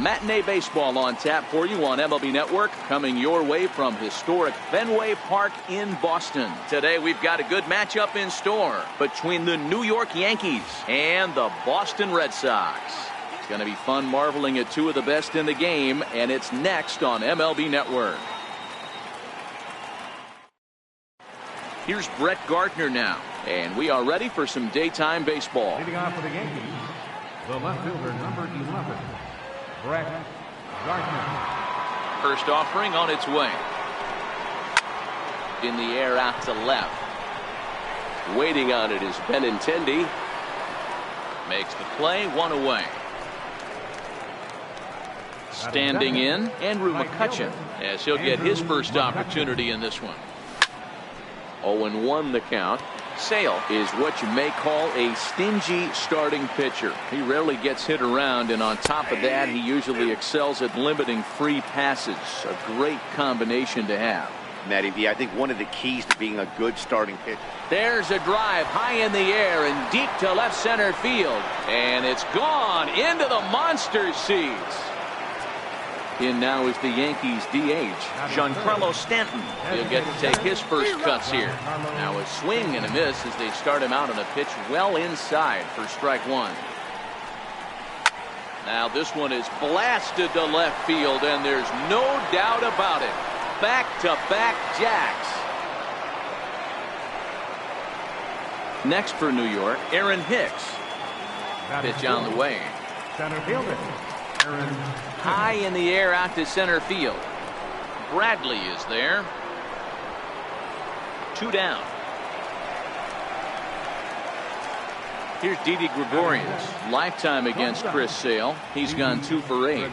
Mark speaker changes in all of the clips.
Speaker 1: Matinee baseball on tap for you on MLB Network, coming your way from historic Fenway Park in Boston. Today we've got a good matchup in store between the New York Yankees and the Boston Red Sox. It's going to be fun marveling at two of the best in the game, and it's next on MLB Network. Here's Brett Gardner now, and we are ready for some daytime baseball.
Speaker 2: Leading off for the Yankees, the left fielder, number 11, Brett Gardner.
Speaker 1: First offering on its way. In the air out to left. Waiting on it is Benintendi. Makes the play, one away. Standing in, Andrew McCutchen, as he'll get his first opportunity in this one. 0-1 the count. Sale is what you may call a stingy starting pitcher. He rarely gets hit around, and on top of that, he usually excels at limiting free passes. A great combination to have.
Speaker 3: Matty V, I think one of the keys to being a good starting pitcher.
Speaker 1: There's a drive high in the air and deep to left center field. And it's gone into the monster seats. In now is the Yankees DH, Giancarlo Stanton. He'll get to take his first cuts here. Now a swing and a miss as they start him out on a pitch well inside for strike one. Now this one is blasted to left field, and there's no doubt about it. Back-to-back jacks. Next for New York, Aaron Hicks. Pitch on the way.
Speaker 2: Center fielder, Aaron.
Speaker 1: High in the air out to center field. Bradley is there. 2 down. Here's Didi Gregorius. Lifetime against Chris Sale. He's gone 2 for 8.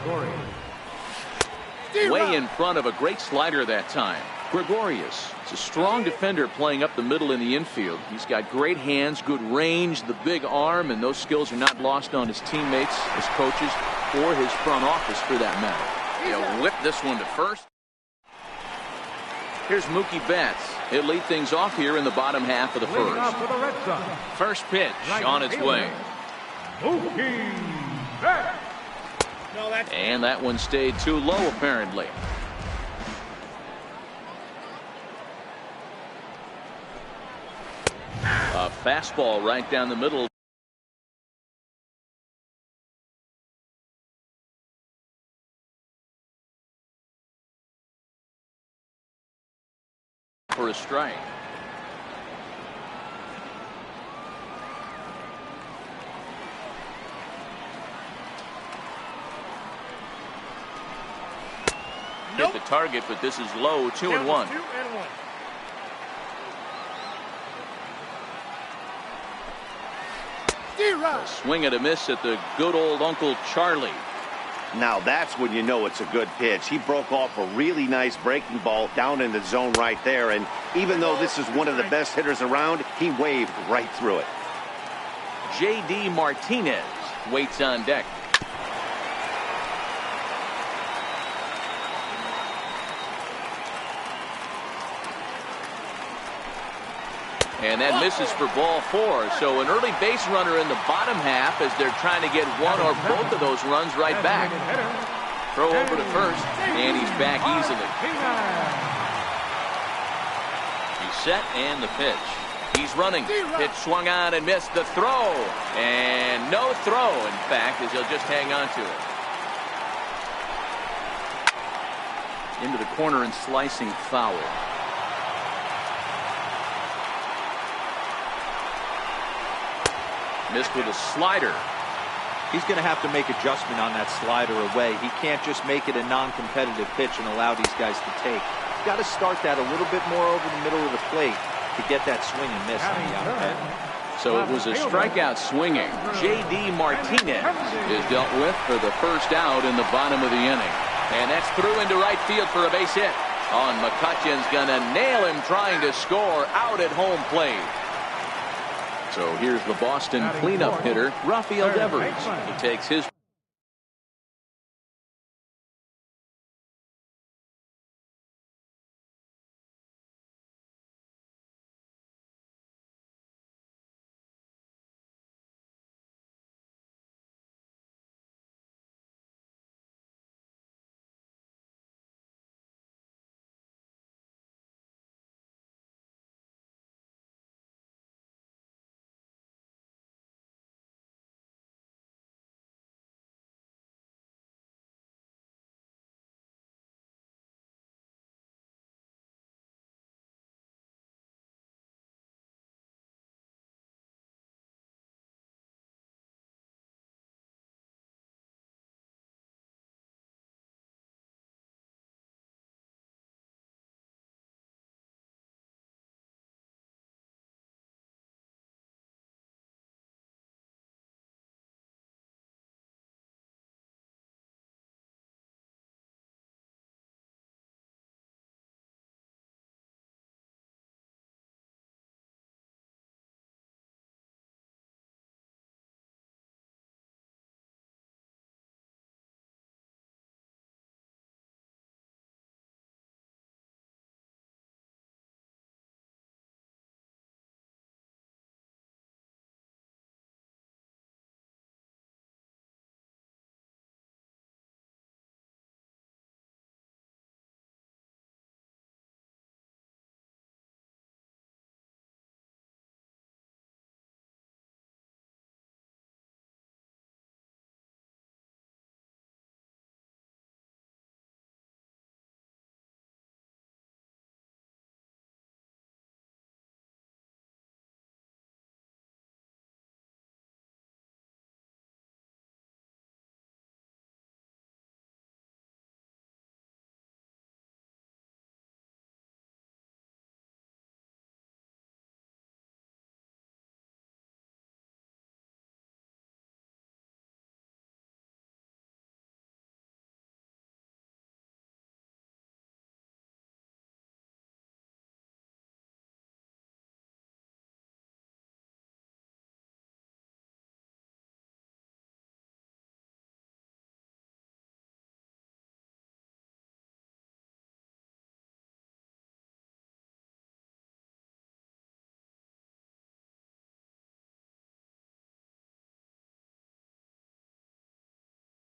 Speaker 1: Way in front of a great slider that time. Gregorius is a strong defender playing up the middle in the infield. He's got great hands, good range, the big arm, and those skills are not lost on his teammates, his coaches, or his front office for that matter. He'll whip this one to first. Here's Mookie Betts. He'll lead things off here in the bottom half of the first. First pitch on its way.
Speaker 2: Mookie Betts.
Speaker 1: And that one stayed too low, apparently. A fastball right down the middle. For a strike. Hit the target, but this is low. 2-1. A swing and a miss at the good old Uncle Charlie.
Speaker 3: Now that's when you know it's a good pitch. He broke off a really nice breaking ball down in the zone right there, and even though this is one of the best hitters around, he waved right through it.
Speaker 1: J.D. Martinez waits on deck. And that misses for ball 4. So an early base runner in the bottom half as they're trying to get one or both of those runs right back. Throw over to first, and he's back easily. He's set, and the pitch. He's running. Pitch swung on and missed. The throw. And no throw, in fact, as he'll just hang on to it. Into the corner and slicing foul. Missed with a slider.
Speaker 4: He's going to have to make adjustment on that slider away. He can't just make it a non-competitive pitch and allow these guys to take. He's got to start that a little bit more over the middle of the plate to get that swing and miss on the outside.
Speaker 1: So it was a strikeout swinging. J.D. Martinez is dealt with for the first out in the bottom of the inning. And that's through into right field for a base hit. McCutchen's going to nail him trying to score out at home plate. So here's the Boston cleanup hitter, Rafael Devers. He takes his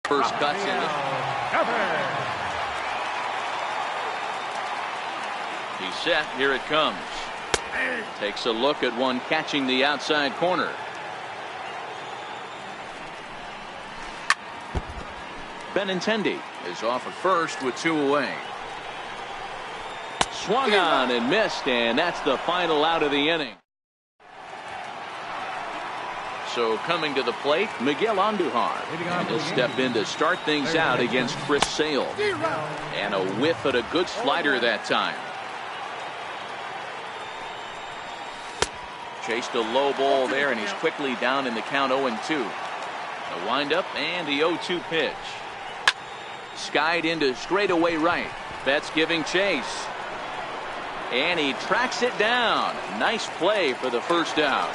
Speaker 1: First cuts in this. He's set. Here it comes. Takes a look at one catching the outside corner. Benintendi is off at first with 2 away. Swung on and missed, and that's the final out of the inning. So coming to the plate, Miguel Andujar. And he'll step in to start things out against Chris Sale. And a whiff at a good slider that time. Chased a low ball there, and he's quickly down in the count 0-2. The windup and the 0-2 pitch. Skied into straightaway right. Betts giving chase. And he tracks it down. Nice play for the first out.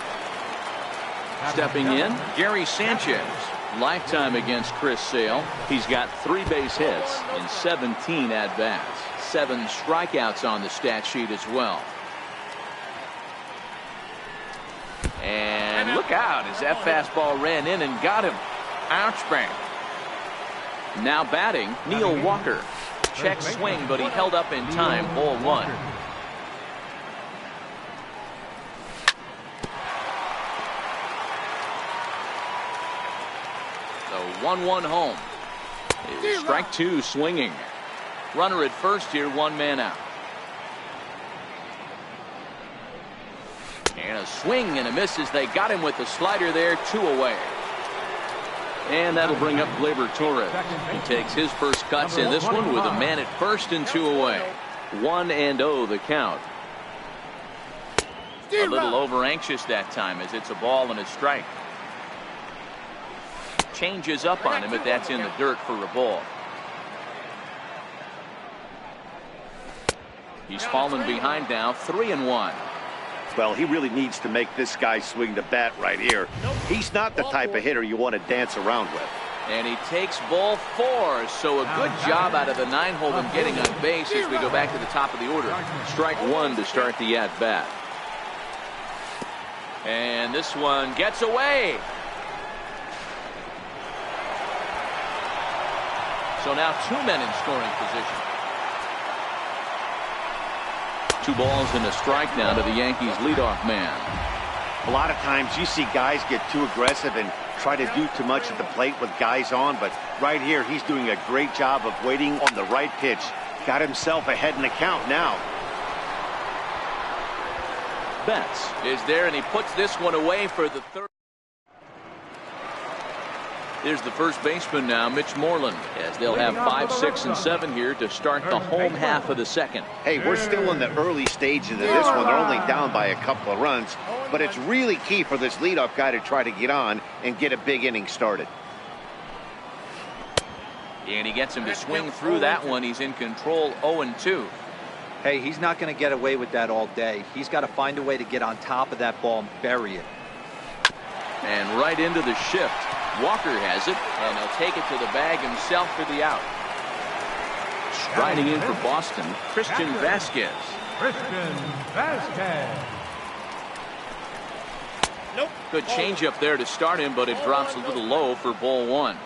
Speaker 1: Stepping in, Gary Sanchez. Lifetime against Chris Sale. He's got 3 base hits in 17 at-bats. 7 strikeouts on the stat sheet as well. And look out as that fastball ran in and got him. Ouch bang. Now batting, Neil Walker. Check swing, but he held up in time. Ball 1. The 1-1 home. Strike 2 swinging. Runner at first here, 1 man out. And a swing and a miss as they got him with the slider there. 2 away. And that'll bring up Gleyber Torres. He takes his first cuts in this one with a man at first and 2 away. 1-0 the count. A little over anxious that time as it's a ball and a strike. Changes up on him, but that's in the dirt for a ball. He's fallen behind now, 3-1.
Speaker 3: Well, he really needs to make this guy swing the bat right here. He's not the type of hitter you want to dance around with.
Speaker 1: And he takes ball 4. So a good job out of the 9-hole in getting on base as we go back to the top of the order. Strike 1 to start the at-bat. And this one gets away. So now 2 men in scoring position. 2 balls and a strike now to the Yankees leadoff man.
Speaker 3: A lot of times you see guys get too aggressive and try to do too much at the plate with guys on, but right here he's doing a great job of waiting on the right pitch. Got himself ahead in the count now.
Speaker 1: Betts is there, and he puts this one away for the 3rd. There's the first baseman now, Mitch Moreland, as they'll have 5, 6, and 7 here to start the home half of the second.
Speaker 3: Hey, we're still in the early stages of this one. They're only down by a couple of runs, but it's really key for this leadoff guy to try to get on and get a big inning started.
Speaker 1: And he gets him to swing through that one. He's in control, 0-2.
Speaker 4: Hey, he's not going to get away with that all day. He's got to find a way to get on top of that ball and bury it.
Speaker 1: And right into the shift. Walker has it, and he'll take it to the bag himself for the out. Striding in for Boston, Christian Vasquez. Good changeup there to start him, but it drops a little low for ball 1.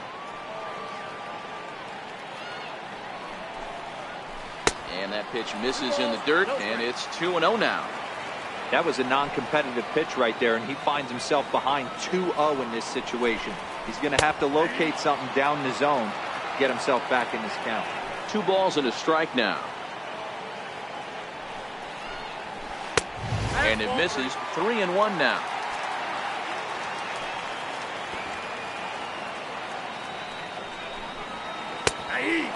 Speaker 1: And that pitch misses in the dirt, and it's 2-0 now.
Speaker 4: That was a non-competitive pitch right there, and he finds himself behind 2-0 in this situation. He's going to have to locate something down the zone to get himself back in this count.
Speaker 1: 2 balls and a strike now. And it misses. 3-1 now.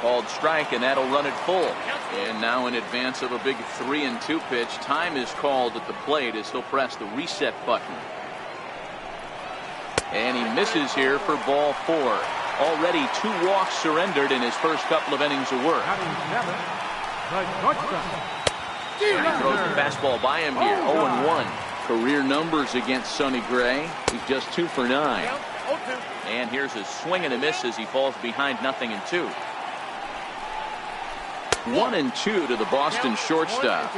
Speaker 1: Called strike, and that'll run it full. And now in advance of a big 3-2 pitch, time is called at the plate as he'll press the reset button. And he misses here for ball 4. Already 2 walks surrendered in his first couple of innings of work. And he throws the fastball by him here. 0-1. Career numbers against Sonny Gray. He's just 2 for 9. And here's a swing and a miss as he falls behind 0-2. 1-2 to the Boston shortstop.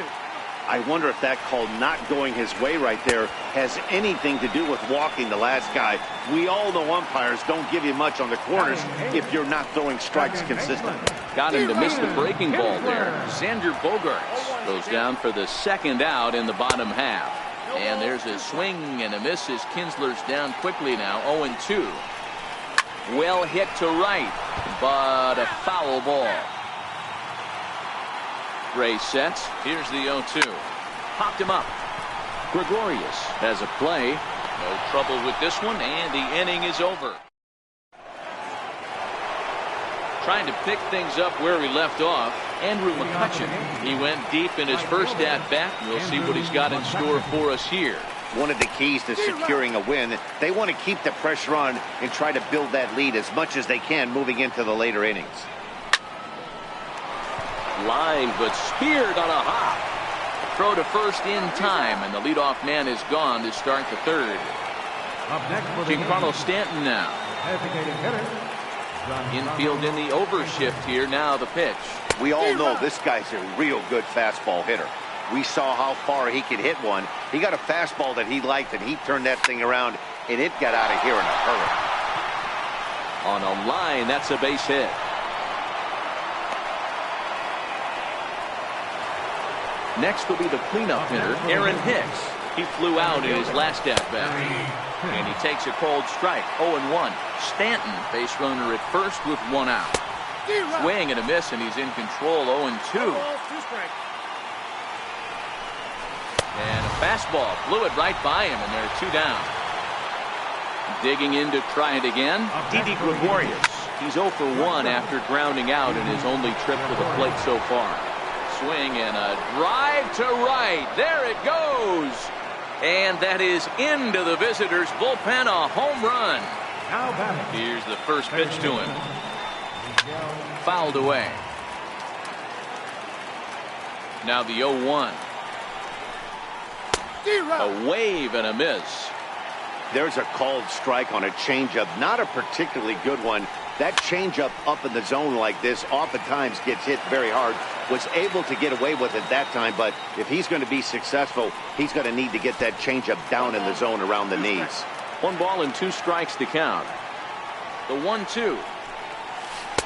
Speaker 3: I wonder if that call not going his way right there has anything to do with walking the last guy. We all know umpires don't give you much on the corners if you're not throwing strikes consistently.
Speaker 1: Got him to miss the breaking ball there. Xander Bogaerts goes down for the second out in the bottom half. And there's a swing and a miss as Kinsler's down quickly now, 0-2. Well hit to right, but a foul ball. Ray sets. Here's the 0-2. Popped him up. Gregorius has a play. No trouble with this one, and the inning is over. Trying to pick things up where he left off, Andrew McCutchen. He went deep in his first at-bat. We'll see what he's got in store for us here.
Speaker 3: One of the keys to securing a win, they want to keep the pressure on and try to build that lead as much as they can moving into the later innings.
Speaker 1: Line, but speared on a hop. Throw to first in time, and the leadoff man is gone to start the third. Giancarlo Stanton now. Infield in the overshift here. Now the pitch.
Speaker 3: We all know this guy's a real good fastball hitter. We saw how far he could hit one. He got a fastball that he liked, and he turned that thing around, and it got out of here in a hurry.
Speaker 1: On a line, that's a base hit. Next will be the cleanup hitter, Aaron Hicks. He flew out in his last at-bat. And he takes a cold strike, 0-1. Stanton, base runner at first with one out. Swing and a miss, and he's in control, 0-2. And a fastball blew it right by him, and there are two down. Digging in to try it again, Didi Gregorius. He's 0 for 1 after grounding out in his only trip to the plate so far. Swing and a drive to right. There it goes. And that is into the visitors' bullpen, a home run. Here's the first pitch to him. Fouled away. Now the 0-1. A wave and a miss.
Speaker 3: There's a called strike on a changeup, not a particularly good one. That changeup up in the zone like this oftentimes gets hit very hard. Was able to get away with it that time, but if he's going to be successful, he's going to need to get that changeup down in the zone around the knees.
Speaker 1: 1 ball and 2 strikes to count. The 1-2.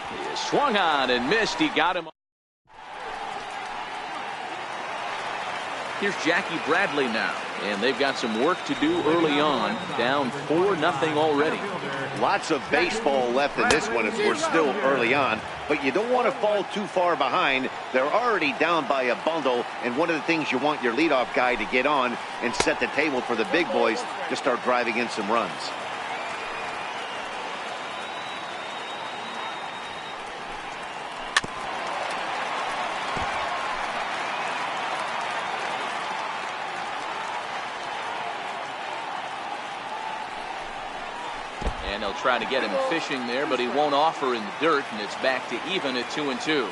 Speaker 1: He swung on and missed. He got him. Here's Jackie Bradley now, and they've got some work to do early on. Down 4-0 already.
Speaker 3: Lots of baseball left in this one as we're still early on, but you don't want to fall too far behind. They're already down by a bundle, and one of the things you want your leadoff guy to get on and set the table for the big boys to start driving in some runs.
Speaker 1: And they'll try to get him fishing there, but he won't offer in the dirt, and it's back to even at 2-2.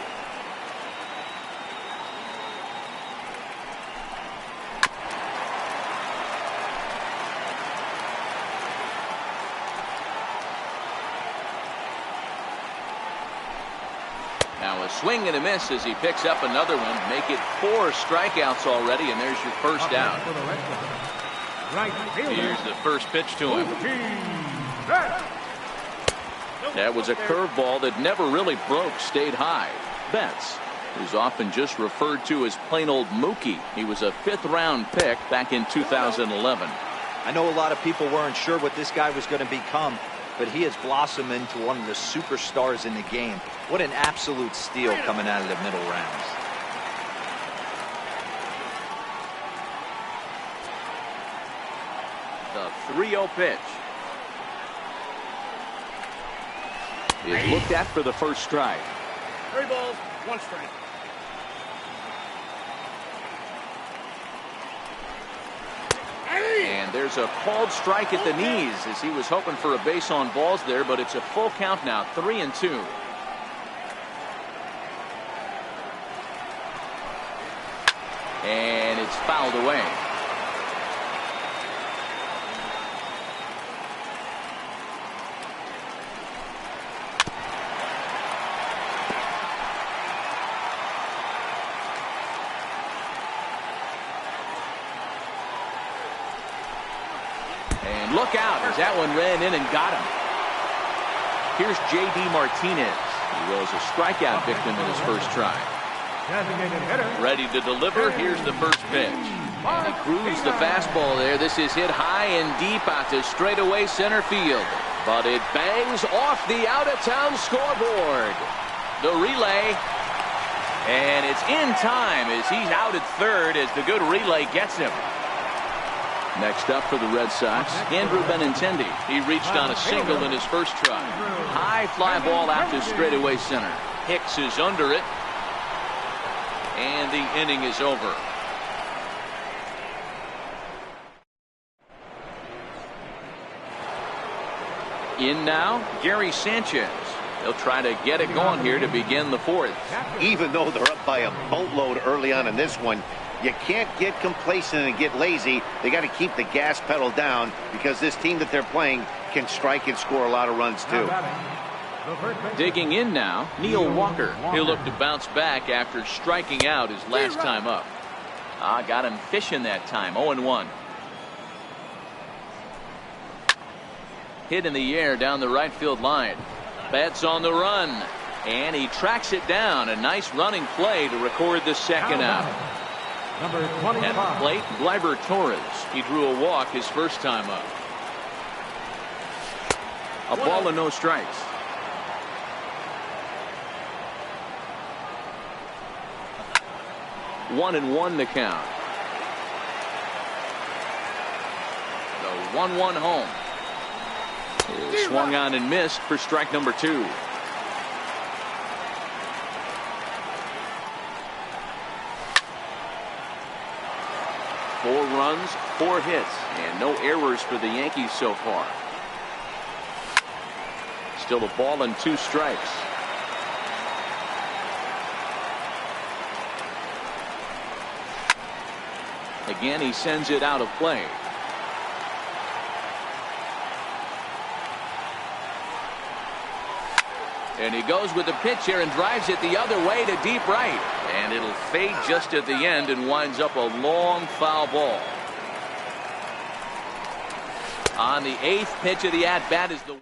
Speaker 1: Now a swing and a miss as he picks up another one. Make it 4 strikeouts already, and there's your first out. Here's the first pitch to him. That was a curveball that never really broke, stayed high. Betts, who's often just referred to as plain old Mookie. He was a 5th-round pick back in 2011.
Speaker 4: I know a lot of people weren't sure what this guy was going to become, but he has blossomed into one of the superstars in the game. What an absolute steal coming out of the middle rounds.
Speaker 1: The 3-0 pitch is looked at for the first strike.
Speaker 5: 3 balls, 1 strike.
Speaker 1: And there's a called strike at the knees as he was hoping for a base on balls there, but it's a full count now, 3-2. And it's fouled away. And look out as that one ran in and got him. Here's J.D. Martinez. He was a strikeout victim in his first try. Ready to deliver. Here's the first pitch. And he grooves the fastball there. This is hit high and deep out to straightaway center field. But it bangs off the out-of-town scoreboard. The relay. And it's in time as he's out at third as the good relay gets him. Next up for the Red Sox, Andrew Benintendi. He reached on a single in his first try. High fly ball out to straightaway center. Hicks is under it. And the inning is over. In now, Gary Sanchez. They'll try to get it going here to begin the fourth.
Speaker 3: Even though they're up by a boatload early on in this one, you can't get complacent and get lazy. They got to keep the gas pedal down because this team that they're playing can strike and score a lot of runs too.
Speaker 1: Digging in now, Neil Walker. He'll look to bounce back after striking out his last time up. Got him fishing that time. 0-1. Hit in the air down the right field line. Betts on the run. And he tracks it down. A nice running play to record the second out. At the plate, Gleyber Torres. He drew a walk his first time up. A ball and no strikes. 1-1 the count. The 1-1 home. Is swung on and missed for strike number 2. Four runs, 4 hits, and no errors for the Yankees so far. Still a ball and 2 strikes. Again, he sends it out of play. And he goes with the pitch here and drives it the other way to deep right. And it'll fade just at the end and winds up a long foul ball. On the 8th pitch of the at-bat is the...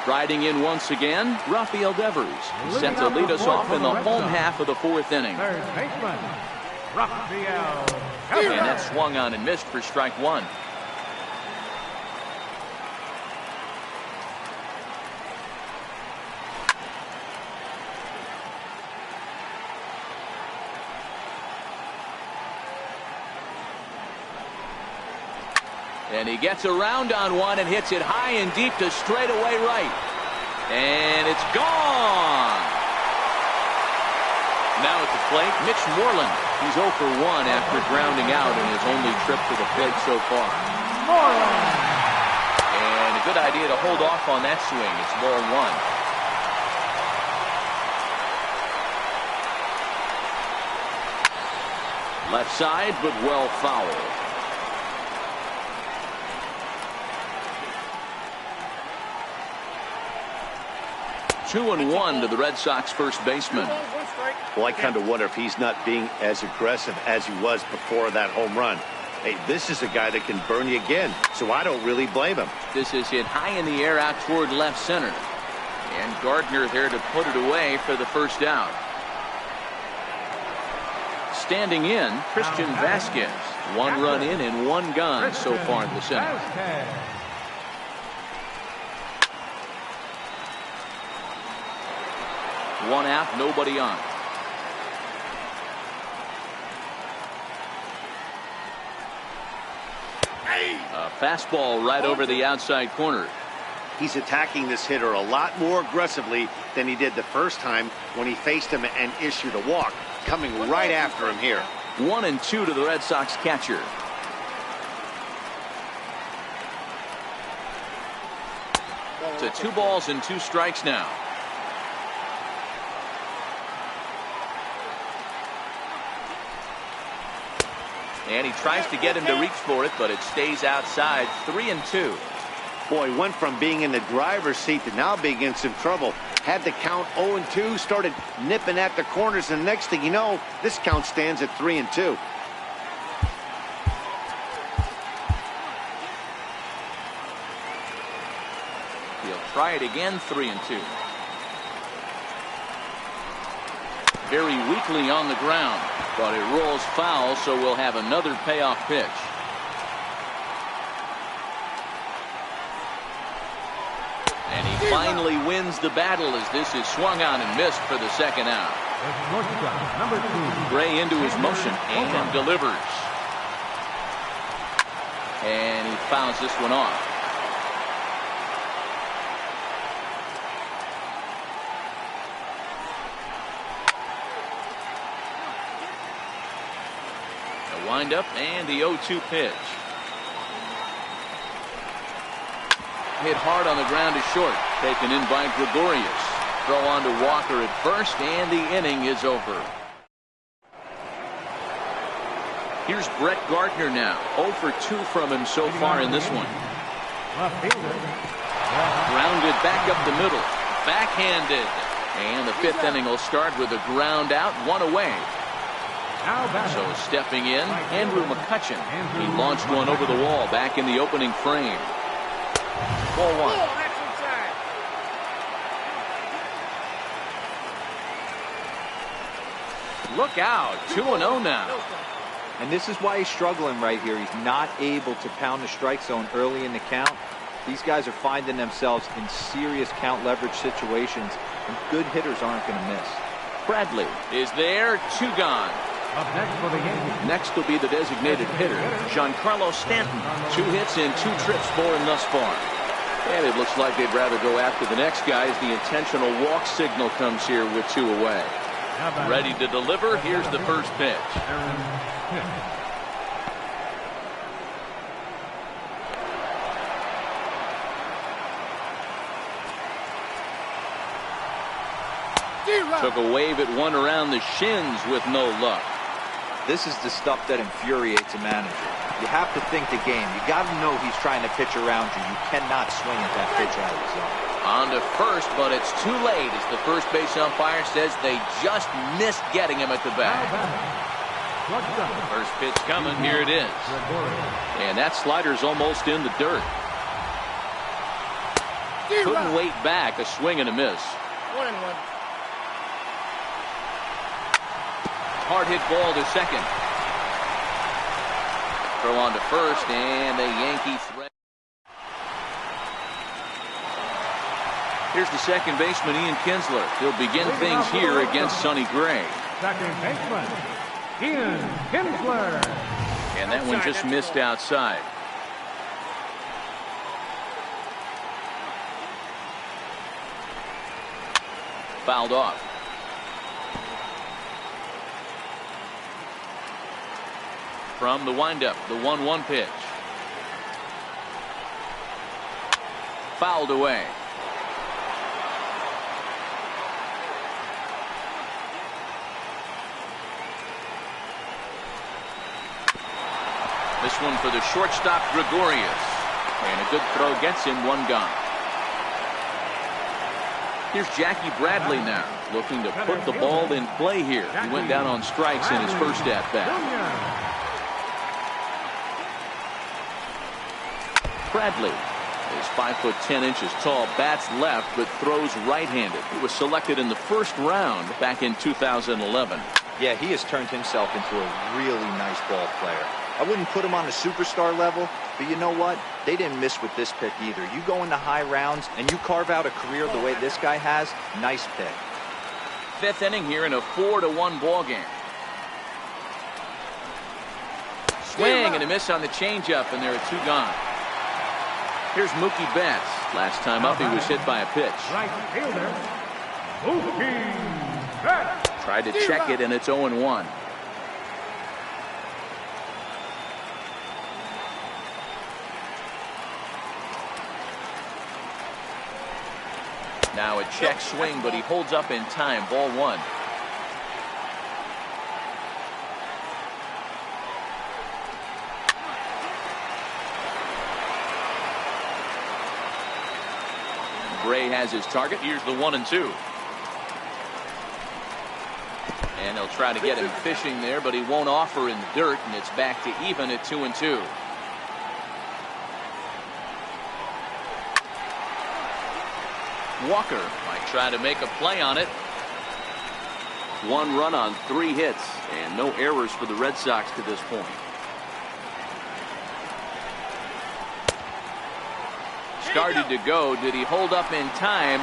Speaker 1: Riding in once again, Rafael Devers. Set to lead us off in the home half of the 4th inning. And that swung on and missed for strike 1. And he gets around on one and hits it high and deep to straightaway right. And it's gone. Now at the plate, Mitch Moreland. He's 0 for 1 after grounding out in his only trip to the plate so far. And a good idea to hold off on that swing. It's ball 1. Left side, but well fouled. 2-1 to the Red Sox first baseman.
Speaker 3: Well, I kind of wonder if he's not being as aggressive as he was before that home run. Hey, this is a guy that can burn you again, so I don't really blame him.
Speaker 1: This is hit high in the air out toward left center. And Gardner there to put it away for the first out. Standing in, Christian Vasquez. 1 run in and 1 gone so far in this inning. One out, nobody on. A fastball right over the outside corner.
Speaker 3: He's attacking this hitter a lot more aggressively than he did the first time when he faced him and issued a walk. Coming right after him here.
Speaker 1: 1-2 to the Red Sox catcher. To 2 balls and 2 strikes now. And he tries to get him to reach for it, but it stays outside. 3-2.
Speaker 3: Boy, went from being in the driver's seat to now being in some trouble. Had the count 0-2, started nipping at the corners, and the next thing you know, this count stands at 3-2.
Speaker 1: try it again, 3-2. Very weakly on the ground, but it rolls foul, so we'll have another payoff pitch. And he finally wins the battle as this is swung on and missed for the second out. Gray into his motion and delivers. And he fouls this one off. The windup and the 0-2 pitch. Hit hard on the ground to short. Taken in by Gregorius. Throw on to Walker at first, and the inning is over. Here's Brett Gardner now. 0 for 2 from him so far in this one. Grounded back up the middle. Backhanded. And the 5th inning will start with a ground out, 1 away. So stepping in, Andrew McCutchen. He launched one over the wall back in the opening frame. Ball 1. Look out, 2-0 now.
Speaker 4: And this is why he's struggling right here. He's not able to pound the strike zone early in the count. These guys are finding themselves in serious count leverage situations, and good hitters aren't going to miss.
Speaker 1: Bradley is there, 2 gone.
Speaker 2: Up next for the Yankees.
Speaker 1: Next will be the designated hitter, Giancarlo Stanton. 2 hits and 2 trips for him thus far. And it looks like they'd rather go after the next guy as the intentional walk signal comes here with 2 away. Ready to deliver. Here's the first pitch. Took a wave at one around the shins with no luck.
Speaker 4: This is the stuff that infuriates a manager. You have to think the game. You got to know he's trying to pitch around you. You cannot swing at that pitch out of the zone.
Speaker 1: On to first, but it's too late as the first base umpire says they just missed getting him at the bat. First pitch coming. Here it is. And that slider's almost in the dirt. Couldn't wait back. A swing and a miss.
Speaker 5: 1-1.
Speaker 1: Hard hit ball to second. Throw on to first, and the Yankee threat. Here's the second baseman, Ian Kinsler. He'll begin things here against Sonny Gray.
Speaker 2: Second baseman, Ian Kinsler.
Speaker 1: And that one just missed outside. Fouled off. From the windup, the 1-1 pitch. Fouled away. This one for the shortstop, Gregorius. And a good throw gets him, 1 gone. Here's Jackie Bradley now, looking to put the ball in play here. He went down on strikes in his first at-bat. Bradley is 5'10" tall, bats left, but throws right-handed. He was selected in the first round back in 2011.
Speaker 4: Yeah, he has turned himself into a really nice ball player. I wouldn't put him on a superstar level, but you know what? They didn't miss with this pick either. You go into high rounds and you carve out a career the way this guy has, nice pick.
Speaker 1: 5th inning here in a 4-1 ball game. Swing and a miss on the changeup, and there are 2 gone. Here's Mookie Betts. Last time up, he was hit by a pitch.
Speaker 2: Right fielder, Mookie Betts.
Speaker 1: Tried to check it, and it's 0-1. Now a check swing, but he holds up in time. Ball 1. Gray has his target. Here's the 1-2. And they'll try to get him fishing there, but he won't offer in the dirt, and it's back to even at 2-2. Walker might try to make a play on it. 1 run on 3 hits and no errors for the Red Sox to this point. Started to go. Did he hold up in time?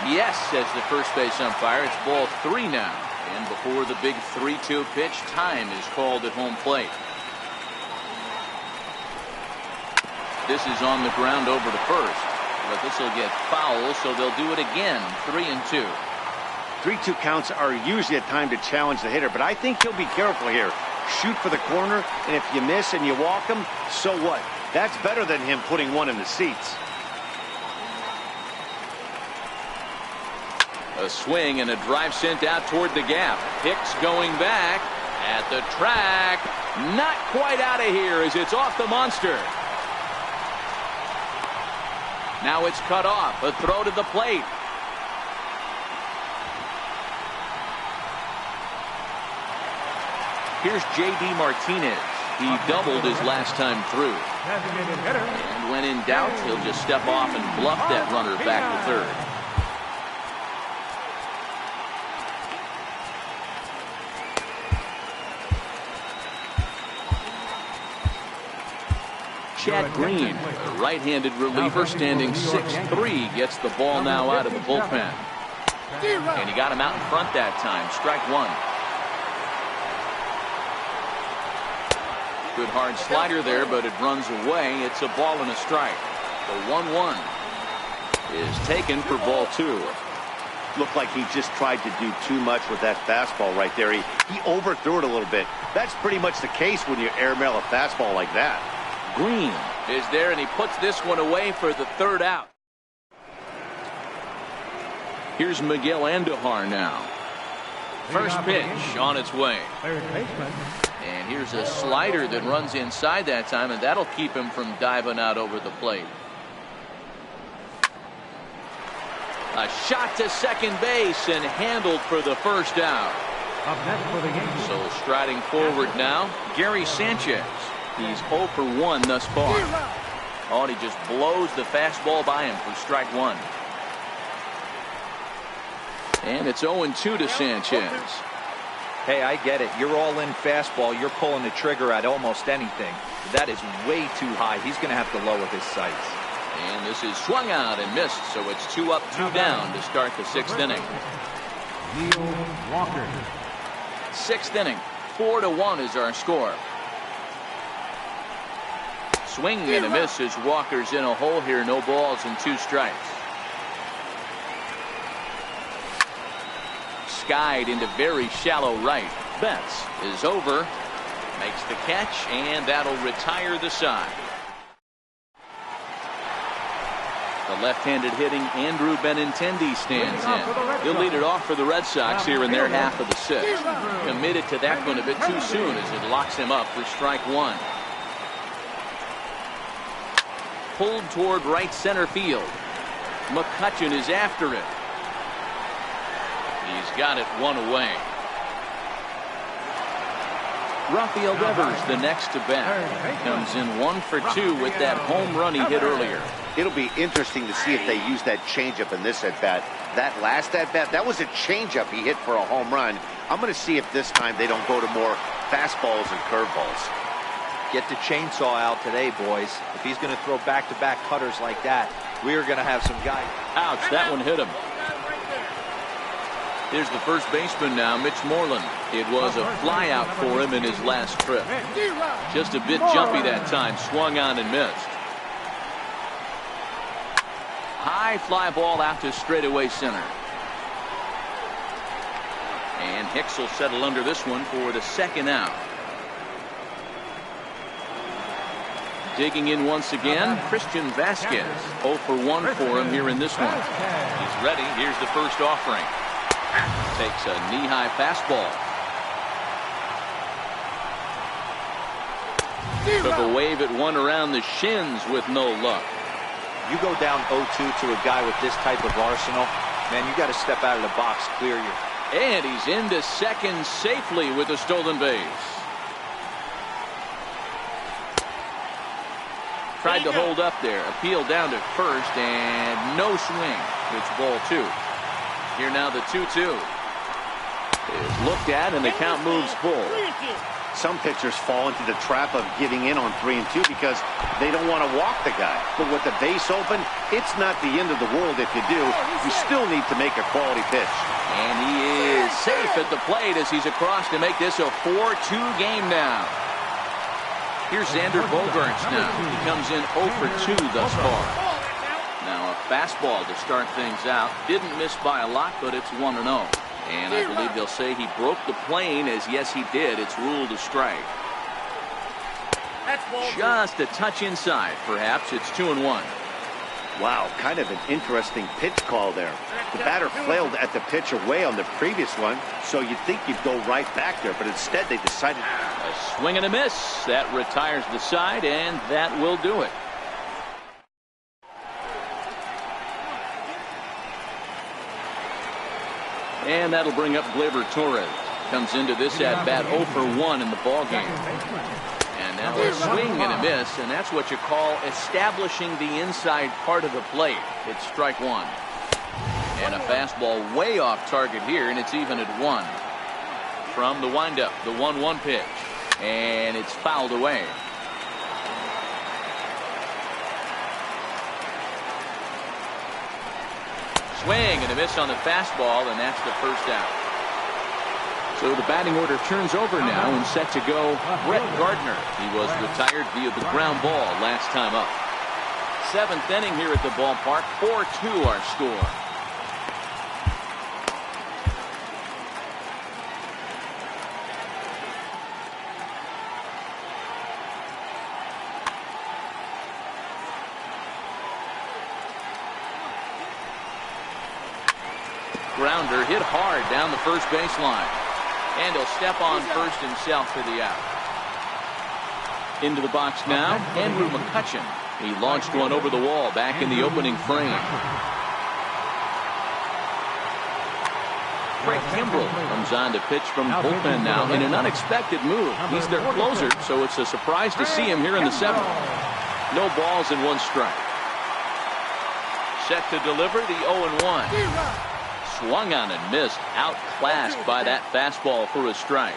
Speaker 1: Yes, says the first base umpire. It's ball 3 now. And before the big 3-2 pitch, time is called at home plate. This is on the ground over to first. But this will get foul, so they'll do it again. 3-2.
Speaker 3: 3-2 counts are usually a time to challenge the hitter, but I think he'll be careful here. Shoot for the corner, and if you miss and you walk him, so what? That's better than him putting one in the seats.
Speaker 1: A swing and a drive sent out toward the gap. Hicks going back at the track. Not quite out of here as it's off the monster. Now it's cut off. A throw to the plate. Here's J.D. Martinez. He doubled his last time through. And when in doubt, he'll just step off and bluff that runner back to third. Chad Green, a right-handed reliever standing 6'3", gets the ball now out of the bullpen. And he got him out in front that time. Strike 1. Good hard slider there, but it runs away. It's a ball and a strike. The 1-1 is taken for ball 2.
Speaker 3: Looked like he just tried to do too much with that fastball right there. He overthrew it a little bit. That's pretty much the case when you airmail a fastball like that.
Speaker 1: Green is there, and he puts this one away for the 3rd out. Here's Miguel Andujar now. First pitch on its way. And here's a slider that runs inside that time, and that'll keep him from diving out over the plate. A shot to second base and handled for the 1st out. So striding forward now, Gary Sanchez. He's 0 for 1 thus far. Oh, and he just blows the fastball by him for strike 1. And it's 0-2 to Sanchez.
Speaker 4: Hey, I get it. You're all in fastball. You're pulling the trigger at almost anything. That is way too high. He's going to have to lower his sights.
Speaker 1: And this is swung out and missed, so it's 2 up, 2 down to start the 6th inning.
Speaker 2: Neil Walker.
Speaker 1: 6th inning, 4-1 is our score. Swing and a miss as Walker's in a hole here. No balls and 2 strikes. Skied into very shallow right. Betts is over. Makes the catch, and that'll retire the side. The left-handed hitting Andrew Benintendi stands in. He'll lead it off for the Red Sox here in their half of the 6th. Committed to that one a bit too soon as it locks him up for strike 1. Pulled toward right center field. McCutchen is after it. He's got it 1 away. Rafael Devers, the next to bat, comes in 1 for 2 with that home run he hit earlier.
Speaker 3: It'll be interesting to see if they use that changeup in this at-bat. That last at-bat, that was a changeup he hit for a home run. I'm going to see if this time they don't go to more fastballs and curveballs.
Speaker 4: Get the chainsaw out today, boys. If he's going to throw back-to-back cutters like that, we are going to have some guys.
Speaker 1: Ouch, that one hit him. Here's the first baseman now, Mitch Moreland. It was a fly out for him in his last trip. Just a bit jumpy that time, swung on and missed. High fly ball out to straightaway center. And Hicks will settle under this one for the 2nd out. Digging in once again, Christian Vasquez. 0 for 1 for him here in this one. He's ready. Here's the first offering. Takes a knee-high fastball. Took a wave at one around the shins with no luck.
Speaker 4: You go down 0-2 to a guy with this type of arsenal, man, you got to step out of the box, clear your.
Speaker 1: And he's into second safely with a stolen base. Tried to hold up there. Appeal down to first, and no swing. It's ball 2. Here now the 2-2 is looked at, and the count moves full.
Speaker 3: Some pitchers fall into the trap of giving in on 3-2 because they don't want to walk the guy. But with the base open, it's not the end of the world if you do. You still need to make a quality pitch.
Speaker 1: And he is safe at the plate as he's across to make this a 4-2 game now. Here's Xander Bogaerts now. He comes in 0 for 2 thus far. Now a fastball to start things out. Didn't miss by a lot, but it's 1-0. And I believe they'll say he broke the plane, as yes he did. It's ruled a strike. Just a touch inside, perhaps. It's 2-1.
Speaker 3: Wow, kind of an interesting pitch call there. The batter flailed at the pitch away on the previous one, so you'd think you'd go right back there, but instead they decided.
Speaker 1: A swing and a miss. That retires the side, and that will do it. And that'll bring up Gleyber Torres. Comes into this at bat 0 for 1 in the ball game. And now a swing and a miss, and that's what you call establishing the inside part of the plate. It's strike 1. And a fastball way off target here, and it's even at 1. From the windup, the 1-1 pitch. And it's fouled away. Swing and a miss on the fastball, and that's the first out. So the batting order turns over now, and set to go Brett Gardner. He was retired via the ground ball last time up. 7th inning here at the ballpark. 4-2 our score. Grounder hit hard down the first baseline. And he'll step on first himself for the out. Into the box now, Andrew McCutchen. He launched one over the wall back in the opening frame. Craig Kimbrell comes on to pitch from bullpen now in an unexpected move. He's their closer, so it's a surprise to see him here in the 7th. No balls and 1 strike. Set to deliver the 0-1. Swung on and missed, outclassed by that fastball for a strike.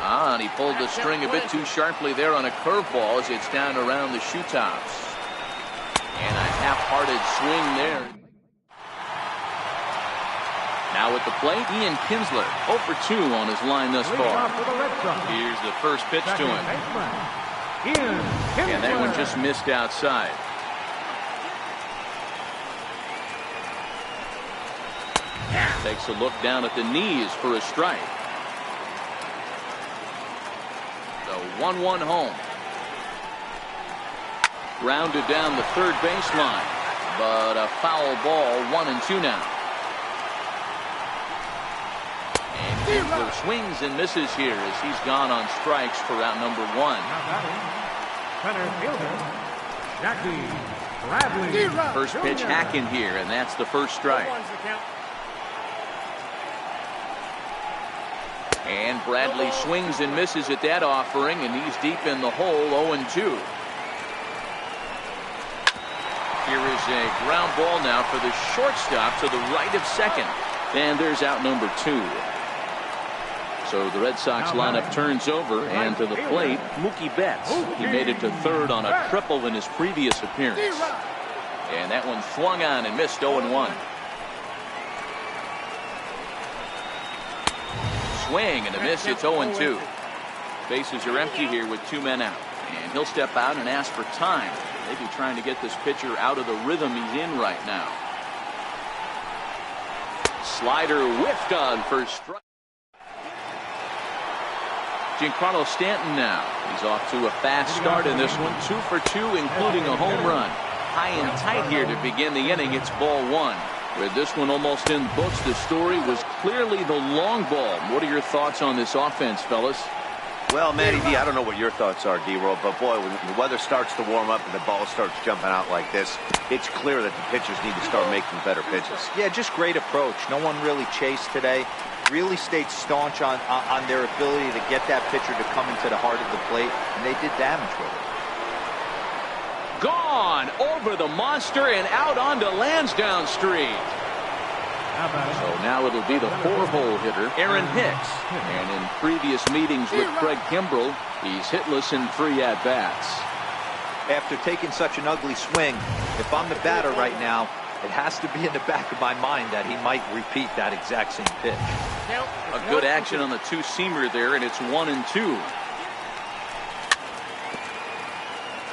Speaker 1: And he pulled the string a bit too sharply there on a curveball as it's down around the shoe tops. And a half-hearted swing there. Now at the plate, Ian Kinsler, 0 for 2 on his line thus far. Here's the first pitch to him. And that one just missed outside. Takes a look down at the knees for a strike. The 1-1 home. Grounded down the third baseline, but a foul ball. 1-2 now. And Kinsler swings and misses here as he's gone on strikes for out number 1.
Speaker 2: Center fielder, Jackie Bradley.
Speaker 1: First pitch hacking here, and that's the first strike. And Bradley swings and misses at that offering, and he's deep in the hole. 0-2. Here is a ground ball now for the shortstop to the right of second. And there's out number 2. So the Red Sox lineup turns over, and to the plate, Mookie Betts. He made it to third on a triple in his previous appearance. And that one swung on and missed. 0-1. Swing and a miss. It's 0-2. Bases are empty here with 2 men out. And he'll step out and ask for time. Maybe trying to get this pitcher out of the rhythm he's in right now. Slider whiffed on first strike. Giancarlo Stanton now. He's off to a fast start in this one. 2 for 2, including a home run. High and tight here to begin the inning. It's ball 1. With this one almost in the books, the story was clearly the long ball. What are your thoughts on this offense, fellas?
Speaker 3: Well, Matty D, I don't know what your thoughts are, D-Roll, but boy, when the weather starts to warm up and the ball starts jumping out like this, it's clear that the pitchers need to start making better pitches.
Speaker 4: Yeah, just great approach. No one really chased today. Really stayed staunch on their ability to get that pitcher to come into the heart of the plate, and they did damage with it.
Speaker 1: Gone over the monster and out onto Lansdowne Street. So now it'll be the 4-hole hitter, Aaron Hicks. And in previous meetings with Craig Kimbrell, he's hitless in 3 at-bats.
Speaker 4: After taking such an ugly swing, if I'm the batter right now, it has to be in the back of my mind that he might repeat that exact same pitch.
Speaker 1: A good action on the 2-seamer there, and it's 1-2.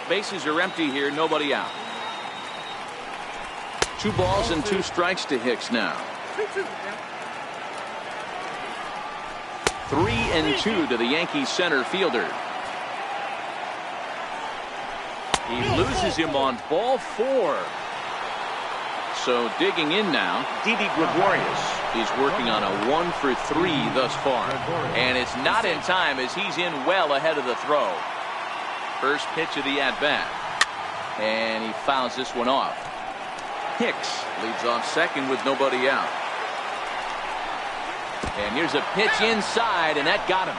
Speaker 1: Bases are empty here, nobody out. 2 balls and 2 strikes to Hicks now. 3-2 to the Yankees center fielder. He loses him on ball 4. So digging in now, Didi Gregorius. He's working on a 1 for 3 thus far. And it's not in time as he's in well ahead of the throw. First pitch of the at-bat. And he fouls this one off. Hicks leads off second with nobody out. And here's a pitch inside, and that got him.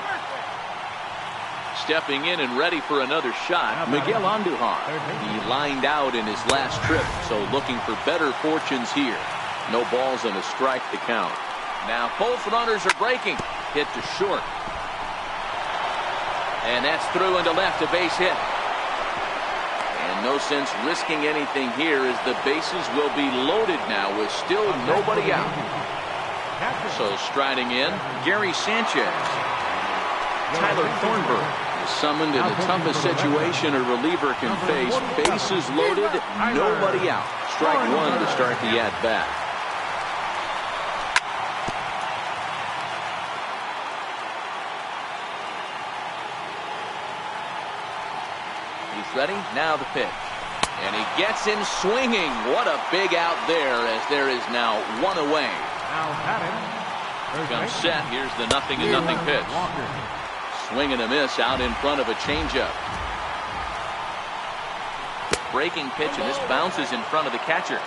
Speaker 1: Stepping in and ready for another shot, Miguel Andujar. He lined out in his last trip, so looking for better fortunes here. No balls and a strike to count. Now both runners are breaking. Hit to short. And that's through into left, a base hit. And no sense risking anything here as the bases will be loaded now with still nobody out. So striding in, Gary Sanchez. Tyler Thornburg is summoned in the toughest situation a reliever can face. Bases loaded, nobody out. Strike 1 to start the at-bat. He's ready, now the pitch. And he gets him swinging. What a big out there as there is now 1 away. Comes set. Here's the 0-0 pitch. Swing and a miss out in front of a changeup. Breaking pitch, and this bounces in front of the catcher.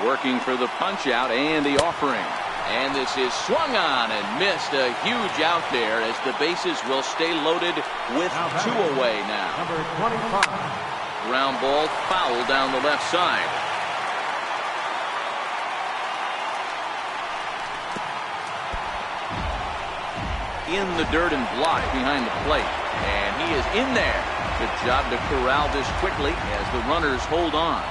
Speaker 1: Working for the punch out and the offering. And this is swung on and missed. A huge out there as the bases will stay loaded with 2 away now.
Speaker 2: Number 25.
Speaker 1: Ground ball foul down the left side. In the dirt and block behind the plate. And he is in there. Good job to corral this quickly as the runners hold on.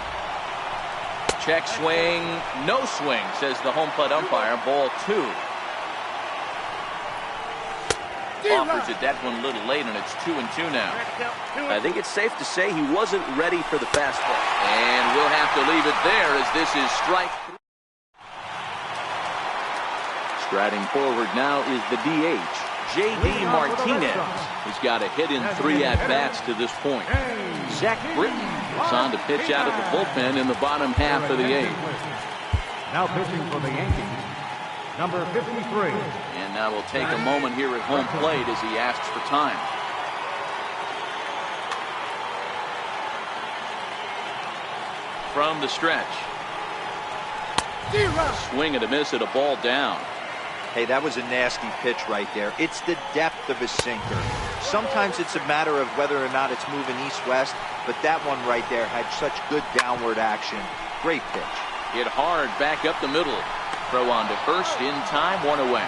Speaker 1: Check swing, no swing, says the home plate umpire. Ball 2. Offers it that one a little late, and it's 2-2 now. I think it's safe to say he wasn't ready for the fastball. And we'll have to leave it there as this is strike 3. Striding forward now is the DH, J.D. Martinez. He's got a hit in 3 at-bats to this point. Zach Britton is on to pitch out of the bullpen in the bottom half of the 8th.
Speaker 2: Now pitching for the Yankees, number 53.
Speaker 1: And now we'll take a moment here at home plate as he asks for time. From the stretch. Swing and a miss at a ball down.
Speaker 4: Hey, that was a nasty pitch right there. It's the depth of his sinker. Sometimes it's a matter of whether or not it's moving east-west, but that one right there had such good downward action. Great pitch.
Speaker 1: Hit hard back up the middle. Throw on to first in time, 1 away.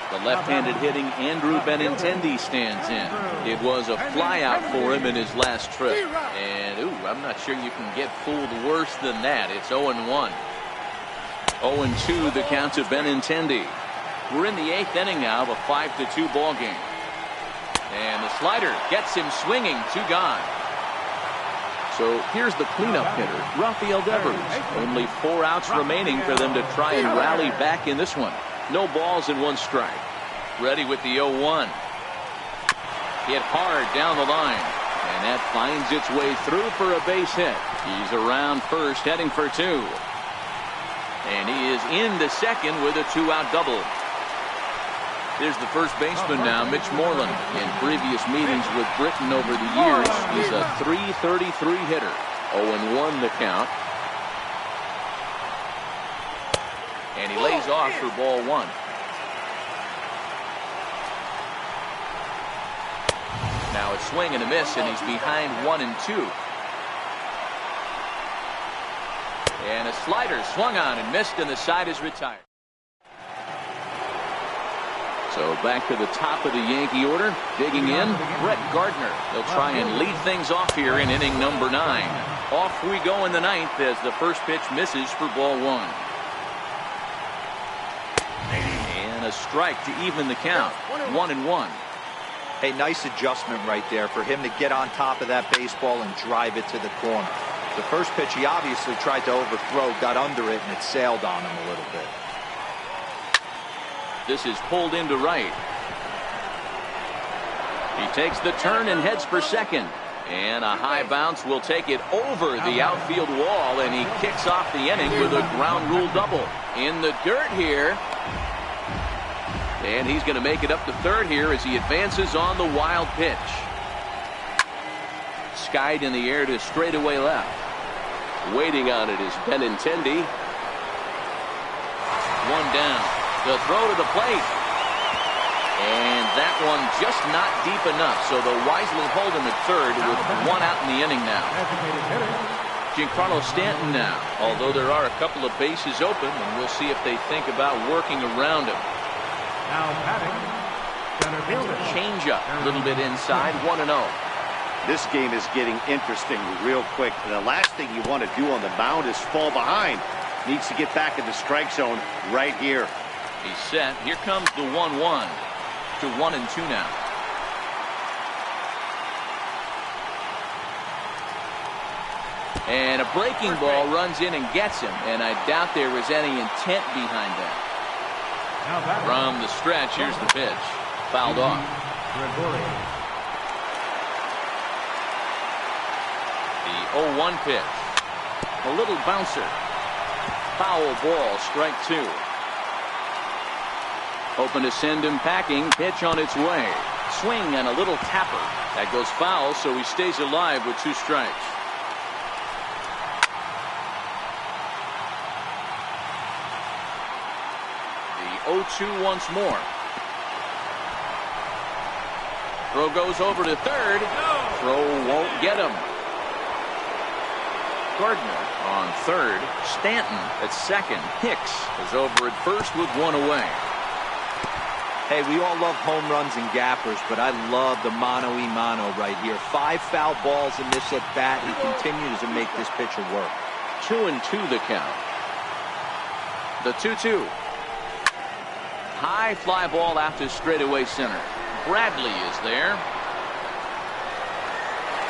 Speaker 1: The left-handed hitting Andrew Benintendi stands in. It was a flyout for him in his last trip. And, I'm not sure you can get fooled worse than that. It's 0-1. 0-2 the count to Benintendi. We're in the 8th inning now of a 5-2 ball game. And the slider gets him swinging, 2 gone. So here's the cleanup hitter, Rafael Devers. Only 4 outs remaining for them to try and rally back in this one. No balls and 1 strike. Ready with the 0-1. Hit hard down the line. And that finds its way through for a base hit. He's around first, heading for 2. And he is into second with a 2-out double. Here's the first baseman now, Mitch Moreland. In previous meetings with Britton over the years, he's a .333 hitter. 0-1 the count. And he lays off for ball one. Now it's swing and a miss, and he's behind 1-2. And a slider swung on and missed, and the side is retired. So back to the top of the Yankee order. Digging in, Brett Gardner. They'll try and lead things off here in inning number 9. Off we go in the 9th as the first pitch misses for ball one. And a strike to even the count. 1-1.
Speaker 4: Hey, nice adjustment right there for him to get on top of that baseball and drive it to the corner. The first pitch he obviously tried to overthrow, got under it, and it sailed on him a little bit.
Speaker 1: This is pulled into right. He takes the turn and heads for second. And a high bounce will take it over the outfield wall, and he kicks off the inning with a ground rule double. In the dirt here. And he's going to make it up to third here as he advances on the wild pitch. Skied in the air to straightaway left. Waiting on it is Benintendi. One down. The throw to the plate. And that one just not deep enough. So they'll wisely hold him at third with one out in the inning now. Giancarlo Stanton now. Although there are a couple of bases open, and we'll see if they think about working around him.
Speaker 2: Now batting, center fielder.
Speaker 1: Change up a little bit inside, 1-0.
Speaker 3: This game is getting interesting real quick. And the last thing you want to do on the mound is fall behind. Needs to get back in the strike zone right here.
Speaker 1: He's set. Here comes the 1-1 to 1-2 now. And a breaking ball runs in and gets him. And I doubt there was any intent behind that. From the stretch, here's the pitch. Fouled off. The 0-1 pitch. A little bouncer. Foul ball, strike two. Hoping to send him packing. Pitch on its way. Swing and a little tapper. That goes foul, so he stays alive with 2 strikes. The 0-2 once more. Throw goes over to third. Throw won't get him. Gardner on third. Stanton at second. Hicks is over at first with 1 away.
Speaker 4: Hey, we all love home runs and gappers, but I love the mano-y-mano right here. 5 foul balls in this at bat. He continues to make this pitcher work.
Speaker 1: 2-2 the count. The 2-2. High fly ball out to straightaway center. Bradley is there.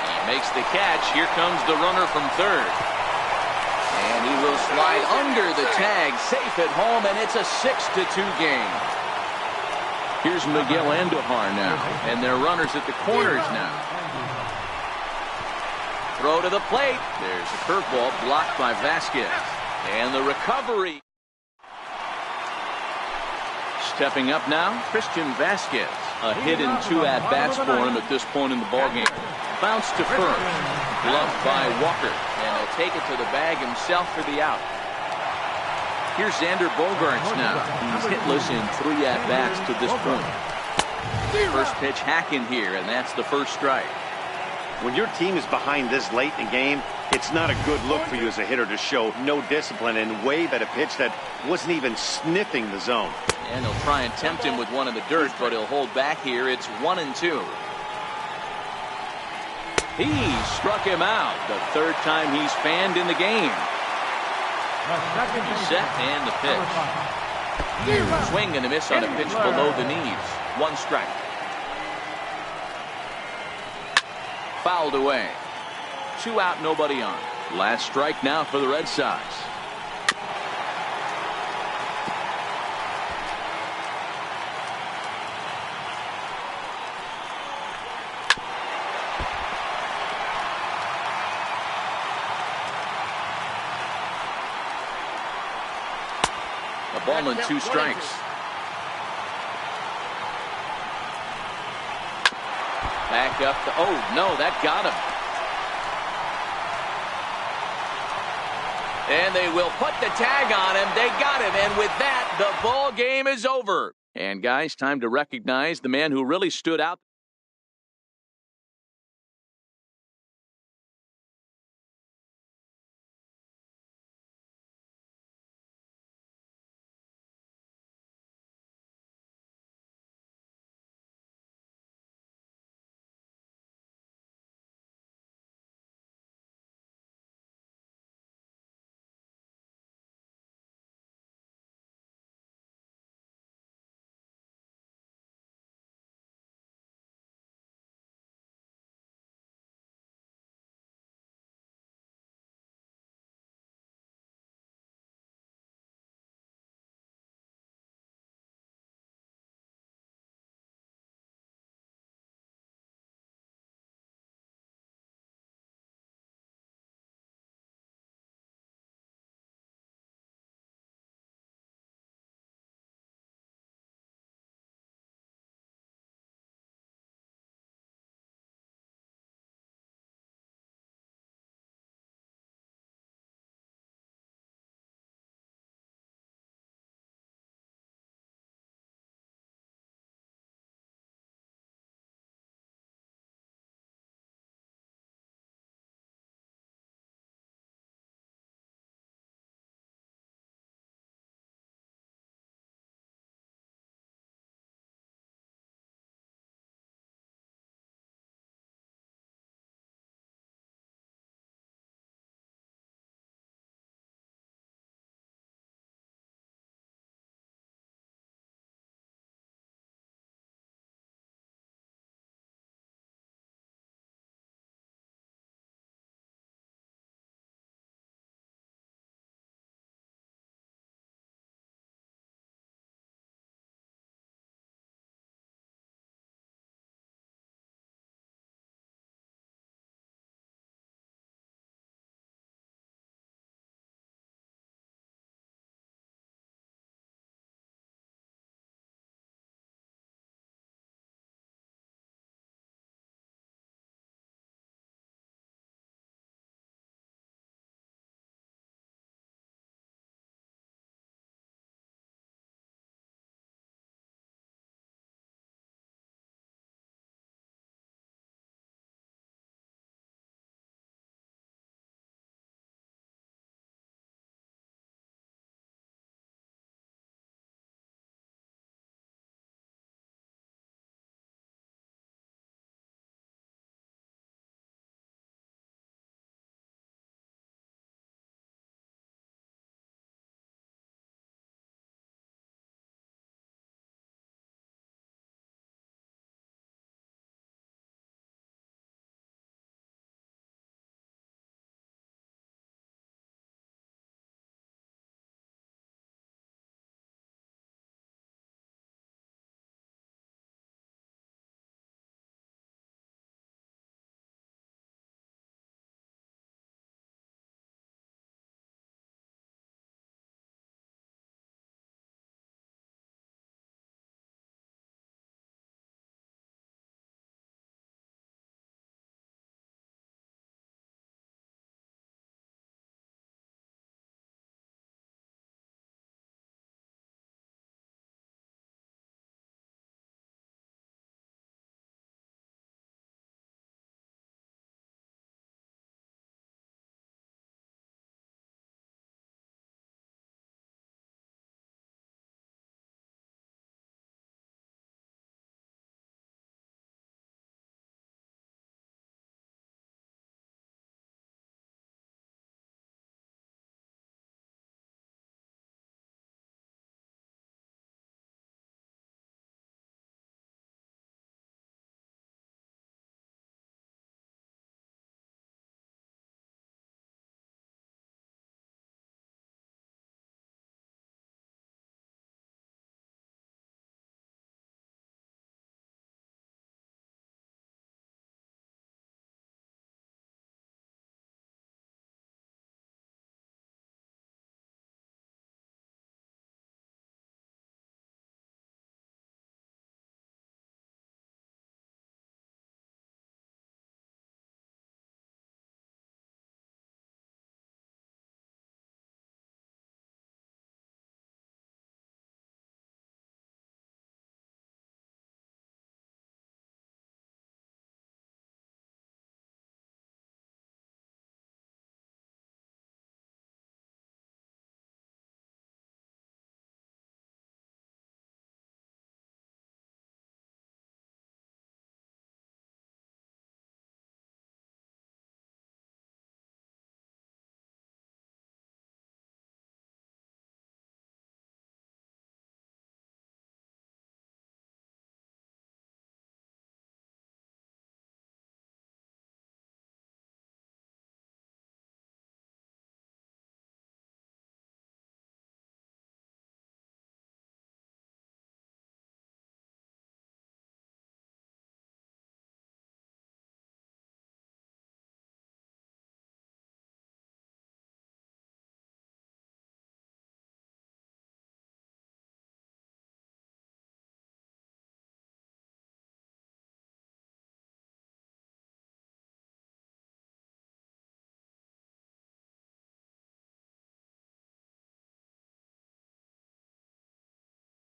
Speaker 1: He makes the catch. Here comes the runner from third. And he will slide under the tag. Safe at home, and it's a 6-2 game. Here's Miguel Andujar now. And their runners at the corners now. Throw to the plate. There's a curveball blocked by Vasquez. And the recovery. Stepping up now, Christian Vasquez. A hit in 2 at-bats for him at this point in the ballgame. Bounce to first. Gloved by Walker. And he'll take it to the bag himself for the out. Here's Xander Bogaerts now. He's hitless in 3 at-bats to this point. First pitch hacking here, and that's the first strike.
Speaker 3: When your team is behind this late in the game, it's not a good look for you as a hitter to show no discipline and wave at a pitch that wasn't even sniffing the zone.
Speaker 1: And he'll try and tempt him with one in the dirt, but he'll hold back here. It's 1-2. He struck him out. The third time he's fanned in the game. He's set and the pitch. Swing and a miss on a pitch below the knees. 1 strike. Fouled away. 2 out, nobody on. Last strike now for the Red Sox. A ball and 2 strikes. Back up to, oh no, that got him. And they will put the tag on him. They got him. And with that, the ball game is over. And guys, time to recognize the man who really stood out.